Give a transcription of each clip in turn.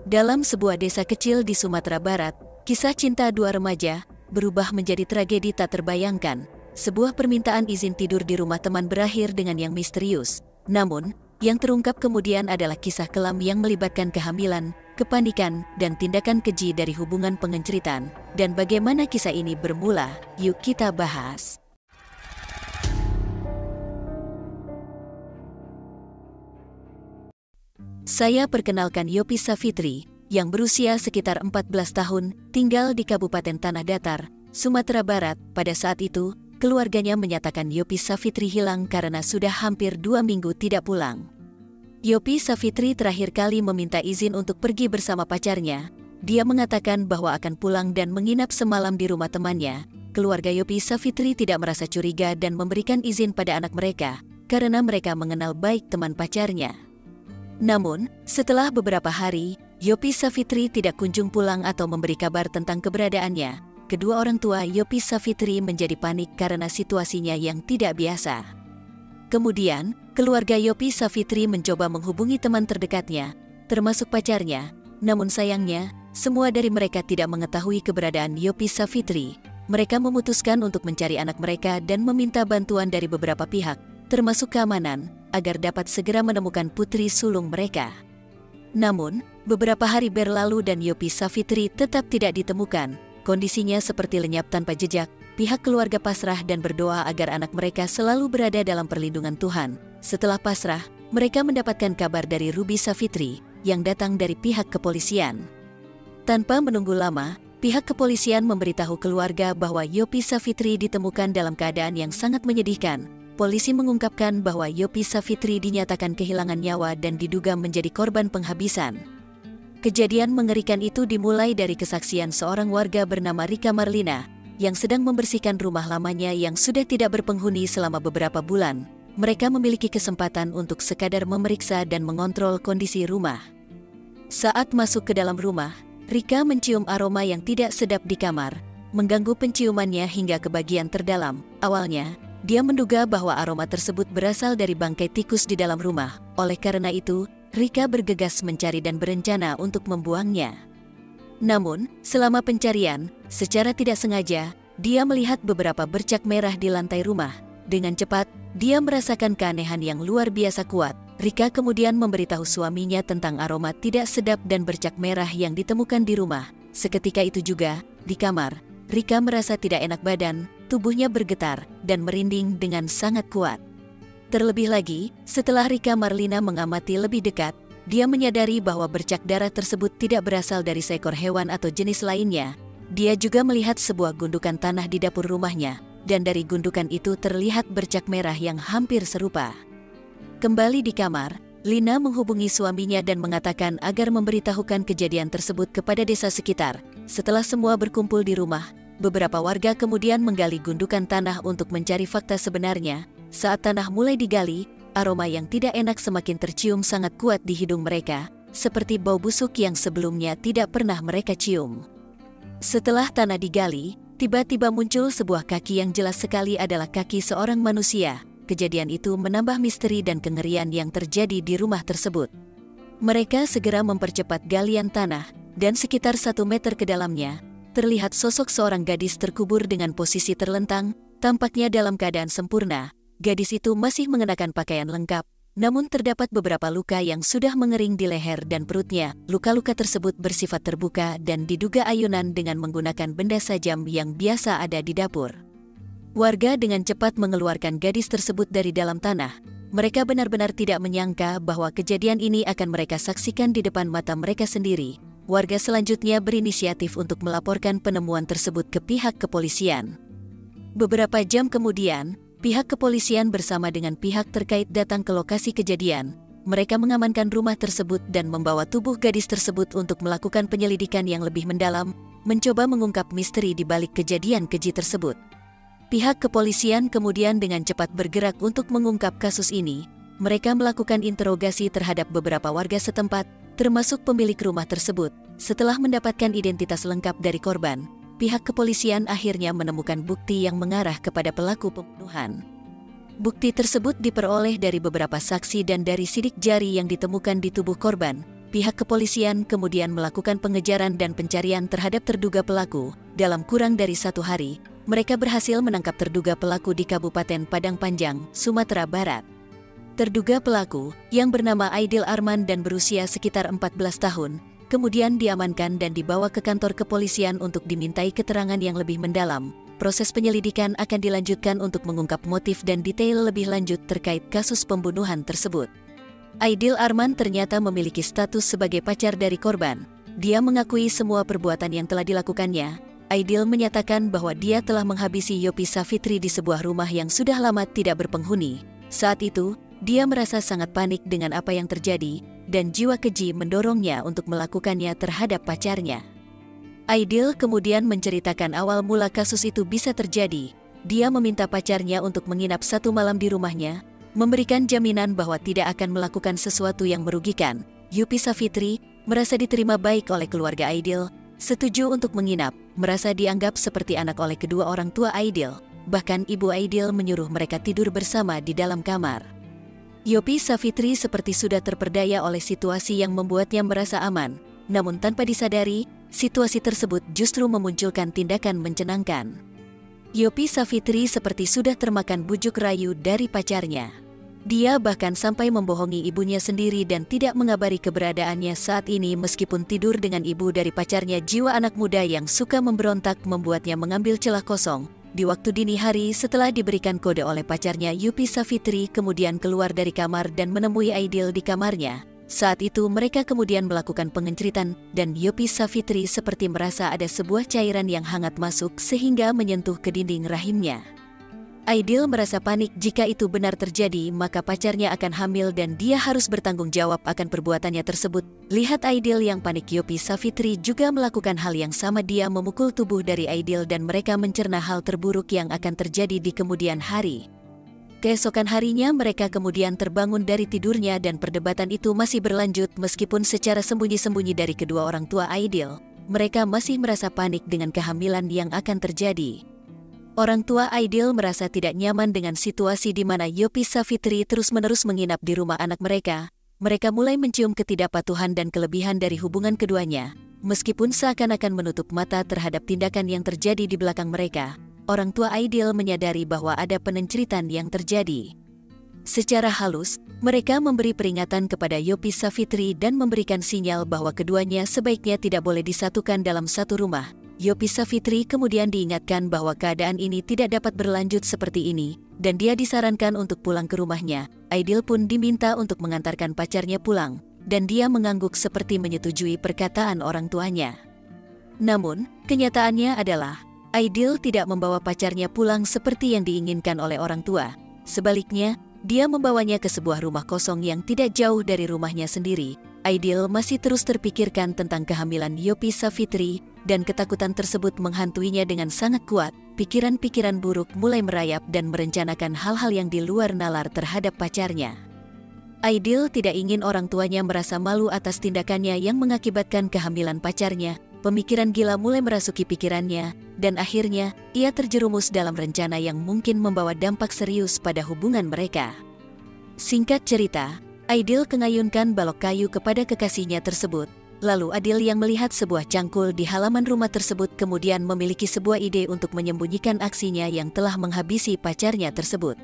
Dalam sebuah desa kecil di Sumatera Barat, kisah cinta dua remaja berubah menjadi tragedi tak terbayangkan. Sebuah permintaan izin tidur di rumah teman berakhir dengan yang misterius. Namun, yang terungkap kemudian adalah kisah kelam yang melibatkan kehamilan, kepanikan, dan tindakan keji dari hubungan pengenceritan. Dan bagaimana kisah ini bermula, yuk kita bahas. Saya perkenalkan Yopi Safitri, yang berusia sekitar 14 tahun, tinggal di Kabupaten Tanah Datar, Sumatera Barat. Pada saat itu, keluarganya menyatakan Yopi Safitri hilang karena sudah hampir 2 minggu tidak pulang. Yopi Safitri terakhir kali meminta izin untuk pergi bersama pacarnya. Dia mengatakan bahwa akan pulang dan menginap semalam di rumah temannya. Keluarga Yopi Safitri tidak merasa curiga dan memberikan izin pada anak mereka, karena mereka mengenal baik teman pacarnya. Namun, setelah beberapa hari, Yopi Safitri tidak kunjung pulang atau memberi kabar tentang keberadaannya. Kedua orang tua Yopi Safitri menjadi panik karena situasinya yang tidak biasa. Kemudian, keluarga Yopi Safitri mencoba menghubungi teman terdekatnya, termasuk pacarnya. Namun sayangnya, semua dari mereka tidak mengetahui keberadaan Yopi Safitri. Mereka memutuskan untuk mencari anak mereka dan meminta bantuan dari beberapa pihak, termasuk keamanan, agar dapat segera menemukan putri sulung mereka. Namun, beberapa hari berlalu dan Yopi Safitri tetap tidak ditemukan. Kondisinya seperti lenyap tanpa jejak. Pihak keluarga pasrah dan berdoa agar anak mereka selalu berada dalam perlindungan Tuhan. Setelah pasrah, mereka mendapatkan kabar dari Ruby Safitri yang datang dari pihak kepolisian. Tanpa menunggu lama, pihak kepolisian memberitahu keluarga bahwa Yopi Safitri ditemukan dalam keadaan yang sangat menyedihkan. Polisi mengungkapkan bahwa Yopi Safitri dinyatakan kehilangan nyawa dan diduga menjadi korban penghabisan. Kejadian mengerikan itu dimulai dari kesaksian seorang warga bernama Rika Marlina, yang sedang membersihkan rumah lamanya yang sudah tidak berpenghuni selama beberapa bulan. Mereka memiliki kesempatan untuk sekadar memeriksa dan mengontrol kondisi rumah. Saat masuk ke dalam rumah, Rika mencium aroma yang tidak sedap di kamar, mengganggu penciumannya hingga ke bagian terdalam. Awalnya, dia menduga bahwa aroma tersebut berasal dari bangkai tikus di dalam rumah. Oleh karena itu, Rika bergegas mencari dan berencana untuk membuangnya. Namun, selama pencarian, secara tidak sengaja, dia melihat beberapa bercak merah di lantai rumah. Dengan cepat, dia merasakan keanehan yang luar biasa kuat. Rika kemudian memberitahu suaminya tentang aroma tidak sedap dan bercak merah yang ditemukan di rumah. Seketika itu juga, di kamar, Rika merasa tidak enak badan, tubuhnya bergetar dan merinding dengan sangat kuat. Terlebih lagi, setelah Rika Marlina mengamati lebih dekat, dia menyadari bahwa bercak darah tersebut tidak berasal dari seekor hewan atau jenis lainnya. Dia juga melihat sebuah gundukan tanah di dapur rumahnya, dan dari gundukan itu terlihat bercak merah yang hampir serupa. Kembali di kamar, Lina menghubungi suaminya dan mengatakan agar memberitahukan kejadian tersebut kepada desa sekitar. Setelah semua berkumpul di rumah, beberapa warga kemudian menggali gundukan tanah untuk mencari fakta sebenarnya. Saat tanah mulai digali, aroma yang tidak enak semakin tercium sangat kuat di hidung mereka, seperti bau busuk yang sebelumnya tidak pernah mereka cium. Setelah tanah digali, tiba-tiba muncul sebuah kaki yang jelas sekali adalah kaki seorang manusia. Kejadian itu menambah misteri dan kengerian yang terjadi di rumah tersebut. Mereka segera mempercepat galian tanah, dan sekitar 1 meter ke dalamnya, terlihat sosok seorang gadis terkubur dengan posisi terlentang, tampaknya dalam keadaan sempurna. Gadis itu masih mengenakan pakaian lengkap, namun terdapat beberapa luka yang sudah mengering di leher dan perutnya. Luka-luka tersebut bersifat terbuka dan diduga ayunan dengan menggunakan benda sajam yang biasa ada di dapur. Warga dengan cepat mengeluarkan gadis tersebut dari dalam tanah. Mereka benar-benar tidak menyangka bahwa kejadian ini akan mereka saksikan di depan mata mereka sendiri. Warga selanjutnya berinisiatif untuk melaporkan penemuan tersebut ke pihak kepolisian. Beberapa jam kemudian, pihak kepolisian bersama dengan pihak terkait datang ke lokasi kejadian. Mereka mengamankan rumah tersebut dan membawa tubuh gadis tersebut untuk melakukan penyelidikan yang lebih mendalam, mencoba mengungkap misteri di balik kejadian keji tersebut. Pihak kepolisian kemudian dengan cepat bergerak untuk mengungkap kasus ini. Mereka melakukan interogasi terhadap beberapa warga setempat, termasuk pemilik rumah tersebut. Setelah mendapatkan identitas lengkap dari korban, pihak kepolisian akhirnya menemukan bukti yang mengarah kepada pelaku pembunuhan. Bukti tersebut diperoleh dari beberapa saksi dan dari sidik jari yang ditemukan di tubuh korban. pihak kepolisian kemudian melakukan pengejaran dan pencarian terhadap terduga pelaku. Dalam kurang dari 1 hari, mereka berhasil menangkap terduga pelaku di Kabupaten Padang Panjang, Sumatera Barat. Terduga pelaku, yang bernama Aidil Arman dan berusia sekitar 14 tahun, kemudian diamankan dan dibawa ke kantor kepolisian untuk dimintai keterangan yang lebih mendalam. Proses penyelidikan akan dilanjutkan untuk mengungkap motif dan detail lebih lanjut terkait kasus pembunuhan tersebut. Aidil Arman ternyata memiliki status sebagai pacar dari korban. Dia mengakui semua perbuatan yang telah dilakukannya. Aidil menyatakan bahwa dia telah menghabisi Yopi Safitri di sebuah rumah yang sudah lama tidak berpenghuni. Saat itu, dia merasa sangat panik dengan apa yang terjadi, dan jiwa keji mendorongnya untuk melakukannya terhadap pacarnya. Aidil kemudian menceritakan awal mula kasus itu bisa terjadi. Dia meminta pacarnya untuk menginap 1 malam di rumahnya, memberikan jaminan bahwa tidak akan melakukan sesuatu yang merugikan. Yopi Safitri merasa diterima baik oleh keluarga Aidil, setuju untuk menginap, merasa dianggap seperti anak oleh kedua orang tua Aidil. Bahkan ibu Aidil menyuruh mereka tidur bersama di dalam kamar. Yopi Safitri seperti sudah terperdaya oleh situasi yang membuatnya merasa aman. Namun tanpa disadari, situasi tersebut justru memunculkan tindakan mencenangkan. Yopi Safitri seperti sudah termakan bujuk rayu dari pacarnya. Dia bahkan sampai membohongi ibunya sendiri dan tidak mengabari keberadaannya saat ini meskipun tidur dengan ibu dari pacarnya. Jiwa anak muda yang suka memberontak membuatnya mengambil celah kosong. Di waktu dini hari setelah diberikan kode oleh pacarnya, Yopi Safitri kemudian keluar dari kamar dan menemui Aidil di kamarnya. Saat itu mereka kemudian melakukan pengenceritan dan Yopi Safitri seperti merasa ada sebuah cairan yang hangat masuk sehingga menyentuh ke dinding rahimnya. Aidil merasa panik jika itu benar terjadi maka pacarnya akan hamil dan dia harus bertanggung jawab akan perbuatannya tersebut. Lihat Aidil yang panik, Yopi Safitri juga melakukan hal yang sama. Dia memukul tubuh dari Aidil dan mereka mencerna hal terburuk yang akan terjadi di kemudian hari. Keesokan harinya mereka kemudian terbangun dari tidurnya dan perdebatan itu masih berlanjut meskipun secara sembunyi-sembunyi dari kedua orang tua Aidil. Mereka masih merasa panik dengan kehamilan yang akan terjadi. Orang tua Aidil merasa tidak nyaman dengan situasi di mana Yopi Safitri terus-menerus menginap di rumah anak mereka. Mereka mulai mencium ketidakpatuhan dan kelebihan dari hubungan keduanya. Meskipun seakan-akan menutup mata terhadap tindakan yang terjadi di belakang mereka, orang tua Aidil menyadari bahwa ada penenceritan yang terjadi. Secara halus, mereka memberi peringatan kepada Yopi Safitri dan memberikan sinyal bahwa keduanya sebaiknya tidak boleh disatukan dalam satu rumah. Yopi Safitri kemudian diingatkan bahwa keadaan ini tidak dapat berlanjut seperti ini, dan dia disarankan untuk pulang ke rumahnya. Aidil pun diminta untuk mengantarkan pacarnya pulang, dan dia mengangguk seperti menyetujui perkataan orang tuanya. Namun, kenyataannya adalah Aidil tidak membawa pacarnya pulang seperti yang diinginkan oleh orang tua. Sebaliknya, dia membawanya ke sebuah rumah kosong yang tidak jauh dari rumahnya sendiri. Aidil masih terus terpikirkan tentang kehamilan Yopi Safitri, dan ketakutan tersebut menghantuinya dengan sangat kuat. Pikiran-pikiran buruk mulai merayap dan merencanakan hal-hal yang di luar nalar terhadap pacarnya. Aidil tidak ingin orang tuanya merasa malu atas tindakannya yang mengakibatkan kehamilan pacarnya. Pemikiran gila mulai merasuki pikirannya, dan akhirnya ia terjerumus dalam rencana yang mungkin membawa dampak serius pada hubungan mereka. Singkat cerita, Aidil mengayunkan balok kayu kepada kekasihnya tersebut. Lalu Aidil yang melihat sebuah cangkul di halaman rumah tersebut kemudian memiliki sebuah ide untuk menyembunyikan aksinya yang telah menghabisi pacarnya tersebut.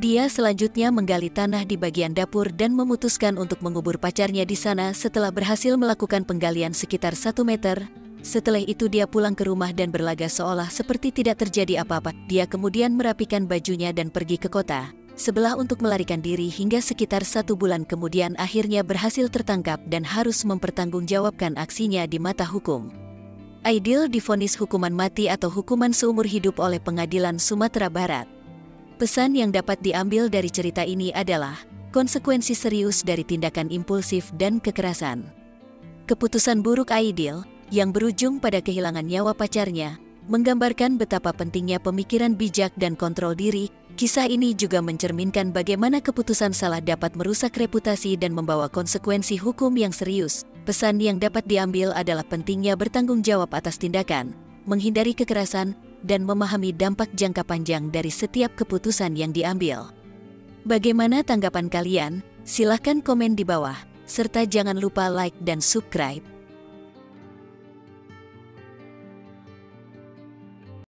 Dia selanjutnya menggali tanah di bagian dapur dan memutuskan untuk mengubur pacarnya di sana. Setelah berhasil melakukan penggalian sekitar 1 meter, setelah itu dia pulang ke rumah dan berlaga seolah seperti tidak terjadi apa-apa. Dia kemudian merapikan bajunya dan pergi ke kota sebelah untuk melarikan diri hingga sekitar 1 bulan kemudian akhirnya berhasil tertangkap dan harus mempertanggungjawabkan aksinya di mata hukum. Aidil divonis hukuman mati atau hukuman seumur hidup oleh Pengadilan Sumatera Barat. Pesan yang dapat diambil dari cerita ini adalah konsekuensi serius dari tindakan impulsif dan kekerasan. Keputusan buruk Aidil, yang berujung pada kehilangan nyawa pacarnya, menggambarkan betapa pentingnya pemikiran bijak dan kontrol diri. Kisah ini juga mencerminkan bagaimana keputusan salah dapat merusak reputasi dan membawa konsekuensi hukum yang serius. Pesan yang dapat diambil adalah pentingnya bertanggung jawab atas tindakan, menghindari kekerasan, dan memahami dampak jangka panjang dari setiap keputusan yang diambil. Bagaimana tanggapan kalian? Silahkan komen di bawah. serta jangan lupa like dan subscribe.